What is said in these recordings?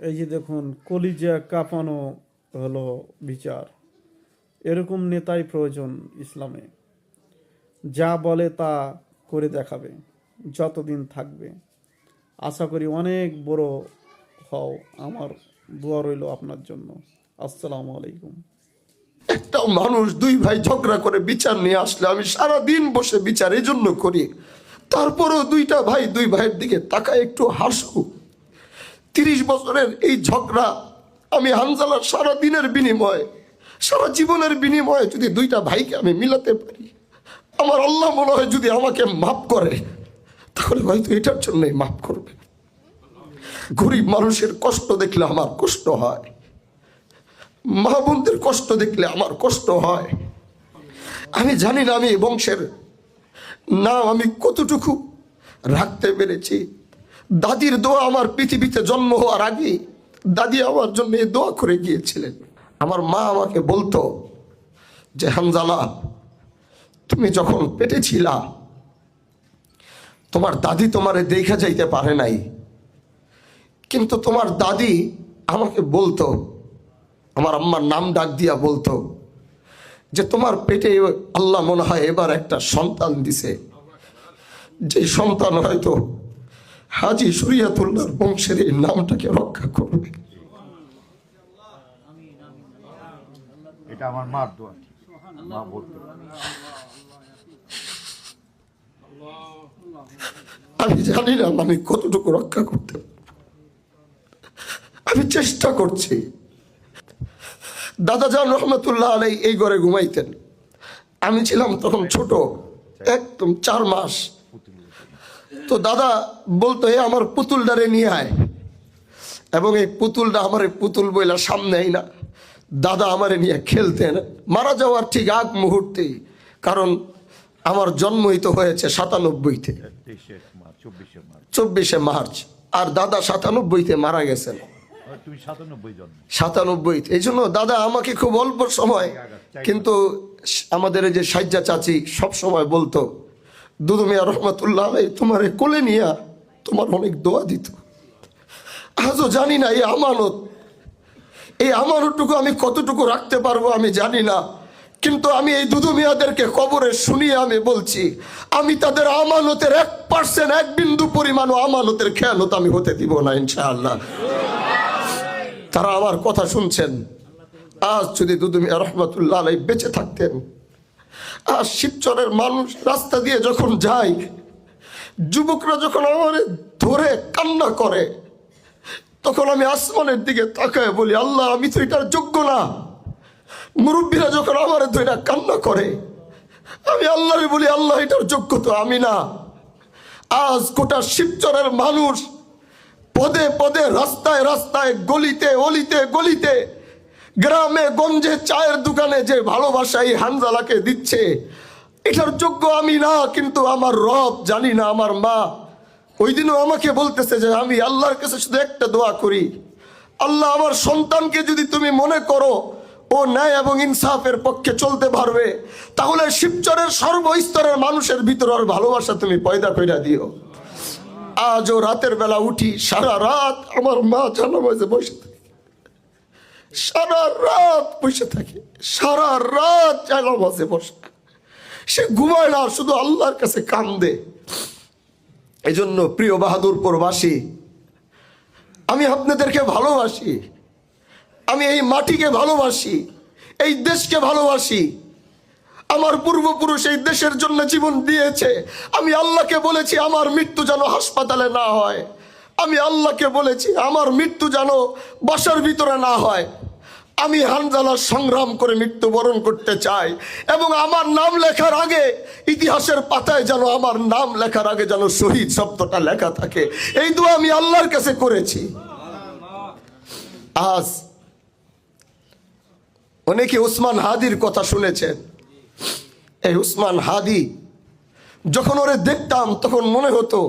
এই যে দেখুন, কলিজা কাঁপানো হলো বিচার। এরকম নেতাই প্রয়োজন ইসলামে, যা বলে তা করে দেখাবে যতদিন থাকবে। আশা করি অনেক বড় হও। আমার দোয়া রইল আপনার জন্য। আসসালামু আলাইকুম। একটা মানুষ দুই ভাই ঝগড়া করে বিচার নিয়ে আসলে আমি সারা দিন বসে বিচার এই জন্য করি, তারপরেও দুইটা ভাই দুই ভাইয়ের দিকে তাকায় একটু হাসু। 30 বছরের এই ঝগড়া আমি হানজালার সারা দিনের বিনিময়ে, সারা জীবনের বিনিময়ে যদি দুইটা ভাইকে আমি মিলাতে পারি, আমার আল্লাহ মনে হয় যদি আমাকে মাফ করে তাহলে হয়তো এটার জন্যই মাফ করবে। গরিব মানুষের কষ্ট দেখলে আমার কষ্ট হয়, মা বোনদের কষ্ট দেখলে আমার কষ্ট হয়। আমি জানি না আমি এই বংশের নাম আমি কতটুকু রাখতে পেরেছি। দাদির দোয়া, আমার পৃথিবীতে জন্ম হওয়ার আগে দাদি আমার জন্য এই দোয়া করে গিয়েছিলেন। আমার মা আমাকে বলতো যে হানজালা, তুমি যখন পেটে ছিলা তোমার দাদি তোমারে দেখা যাইতে পারে নাই, কিন্তু তোমার দাদি আমাকে বলতো, আমার আম্মার নাম ডাক দিয়া বলতো যে তোমার পেটে আল্লাহ মনে হয় এবার একটা সন্তান দিছে, যে সন্তান হয়তো হাজী শরিয়তুল্লাহর বংশের এই নামটাকে রক্ষা করবে। এটা আমার মার দোয়া, মা বলতো। আমি জানি না আমি কতটুকু রক্ষা করতে, আমি চেষ্টা করছি। দাদা জান রহমতুল্লাহ আলাই এই ঘরে ঘুমাইতেন। আমি ছিলাম তখন ছোট, একদম 4 মাস। তো দাদা বলতো, হে আমার পুতুলটারে নিয়ে আয়, এবং এই পুতুলটা আমার পুতুল বইলা সামনে আই না, দাদা আমারে নিয়ে খেলতেন। মারা যাওয়ার ঠিক আগ মুহূর্তেই, কারণ আমার জন্মই তো হয়েছে 97-তে, 24শে মার্চ, আর দাদা 97-তে মারা গেছেন। তুমি 97 জন্ম। 97, এই জন্য দাদা আমাকে খুব অল্প সময়, কিন্তু আমাদের এই যে সাজ্জা চাচি সব সময় বলতো, দুদু মিয়া রহমতুল্লাহ আলাই তোমার কোলে নিয়া তোমার অনেক দোয়া দিত। আজও জানি না এই আমানতটুকু আমি কতটুকু রাখতে পারবো আমি জানি না, কিন্তু আমি এই দুদু মিয়াদেরকে কবরে শুনিয়ে আমি বলছি, আমি তাদের আমানতের 1%, 1 বিন্দু পরিমাণও আমানতের খেয়ানত আমি হতে দিব না ইনশাআল্লাহ। তারা আমার কথা শুনছেন। আজ যদি দুদু মিয়া রহমতুল্লাহ আলাই বেঁচে থাকতেন, আর শিবচরের মানুষ রাস্তা দিয়ে যখন যায়, যুবকরা যখন আমার ধরে কান্না করে, তখন আমি আসমানের দিকে তাকায় বলি, আল্লাহ আমি তো এটার যোগ্য না। মুরব্বীরা যখন আমার ধরে কান্না করে, আমি আল্লাহরে বলি, আল্লাহ এটার যোগ্য তো আমি না। আজ গোটা শিবচরের মানুষ পদে পদে, রাস্তায় রাস্তায়, গলিতে অলিতে গলিতে, গ্রামে গঞ্জে, চায়ের দোকানে যে ভালোবাসা এই হানজালাকে দিচ্ছে, এটার যোগ্য আমি না, কিন্তু আমার রব জানি না। আমার মা ওই দিনও আমাকে বলতেছে যে আমি আল্লাহর কাছে শুধু একটা দোয়া করি, আল্লাহ আমার সন্তানকে যদি তুমি মনে করো ও ন্যায় এবং ইনসাফের পক্ষে চলতে পারবে, তাহলে শিবচরের সর্বস্তরের মানুষের ভিতরে ওর ভালোবাসা তুমি পয়দা কইরা দিও। আজও রাতের বেলা উঠি, সারা রাত আমার মা জানামাজে বসে থাকে, সারা রাত বসে থাকে, সারা রাত জানামাজে বসে, সে ঘুমায় না, শুধু আল্লাহর কাছে কান্দে। এই জন্য প্রিয় বাহাদুরপুরবাসী, আমি আপনাদেরকে ভালোবাসি, আমি এই মাটিকে ভালোবাসি, এই দেশকে ভালোবাসি। আমার পূর্বপুরুষ এই দেশের জন্য জীবন দিয়েছে। আমি আল্লাহকে বলেছি আমার মৃত্যু যেন হাসপাতালে না হয়, আমি আল্লাহকে বলেছি আমার মৃত্যু যেন বাসার ভিতরে না হয়। আমি হানজালা সংগ্রাম করে মৃত্যুবরণ করতে চাই, এবং আমার নাম লেখার আগে ইতিহাসের পাতায় যেন আমার নাম লেখার আগে যেন শহীদ শব্দটা লেখা থাকে। এই দোয়া আমি আল্লাহর কাছে করেছি। আজ অনেকে উসমান হাদির কথা শুনেছেন। এই উসমান হাদি, যখন ওরে দেখতাম তখন মনে হতো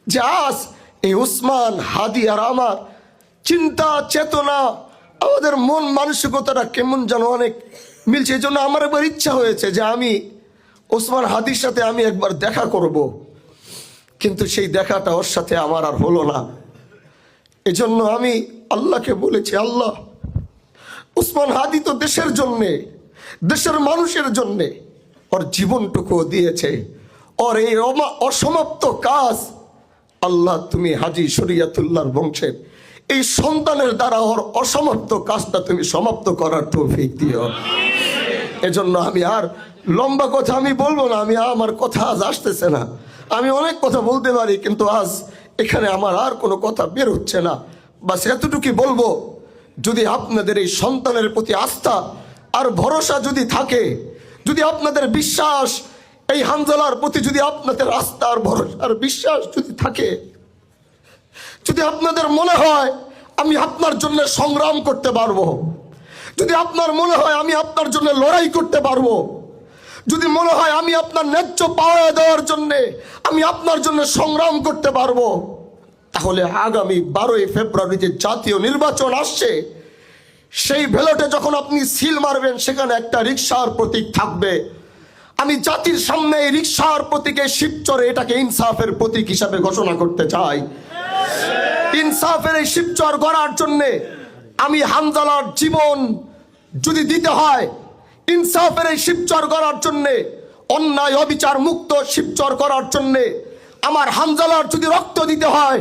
যে আজ এই উসমান হাদি আর আমার চিন্তা চেতনা, আমাদের মন মানসিকতাটা কেমন যেন অনেক মিলছে। এই জন্য আমার একবার ইচ্ছা হয়েছে যে আমি ওসমান হাদির সাথে আমি একবার দেখা করব, কিন্তু সেই দেখাটা ওর সাথে আমার আর হলো না। এজন্য আমি আল্লাহকে বলেছি, আল্লাহ উসমান হাদি তো দেশের জন্যে, দেশের মানুষের জন্যে ওর জীবনটুকু দিয়েছে, ওর এই অসমাপ্ত কাজ আল্লাহ তুমি হাজী শরিয়তুল্লাহর বংশের এই সন্তানের দ্বারা ওর অসমাপ্ত কাজটা তুমি সমাপ্ত করার তৌফিক দিও। এজন্য আমি আর লম্বা কথা আমি বলবো না, আমার কথা আজ আসতেছে না। আমি অনেক কথা বলতে পারি, কিন্তু আজ এখানে আমার আর কোনো কথা বের হচ্ছে না। বাস এতটুকুই বলবো, যদি আপনাদের এই সন্তানের প্রতি আস্থা আর ভরসা যদি থাকে, যদি আপনাদের বিশ্বাস এই হানজালার প্রতি যদি আপনাদের আস্থা আর ভরসা আর বিশ্বাস যদি থাকে, যদি আপনাদের মনে হয় আমি আপনার জন্য সংগ্রাম করতে পারবো, যদি আপনার মনে হয় আমি আপনার জন্য লড়াই করতে পারবো, যদি মনে হয় আমি আপনার ন্যায্য পাওয়া দেওয়ার জন্য আমি আপনার জন্য সংগ্রাম করতে পারবো, তাহলে আগামী 12ই ফেব্রুয়ারি যে জাতীয় নির্বাচন আসছে, সেই ব্যালটে যখন আপনি সিল মারবেন সেখানে একটা রিকশার প্রতীক থাকবে। আমি জাতির সামনে এই রিকশার প্রতীকে শিবচরে এটাকে ইনসাফের প্রতীক হিসাবে ঘোষণা করতে চাই। ইনসাফের এই শিবচর গড়ার জন্যে আমি হানজালার জীবন যদি দিতে হয়, ইনসাফের এই শিবচর গড়ার জন্যে, অন্যায় অবিচার মুক্ত শিবচর করার জন্যে আমার হানজালার যদি রক্ত দিতে হয়,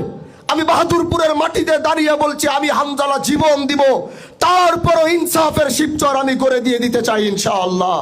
আমি বাহাদুরপুরের মাটিতে দাঁড়িয়ে বলছি আমি হানজালা জীবন দিব, তারপরও ইনসাফের শিবচর আমি করে দিতে চাই ইনশাআল্লাহ।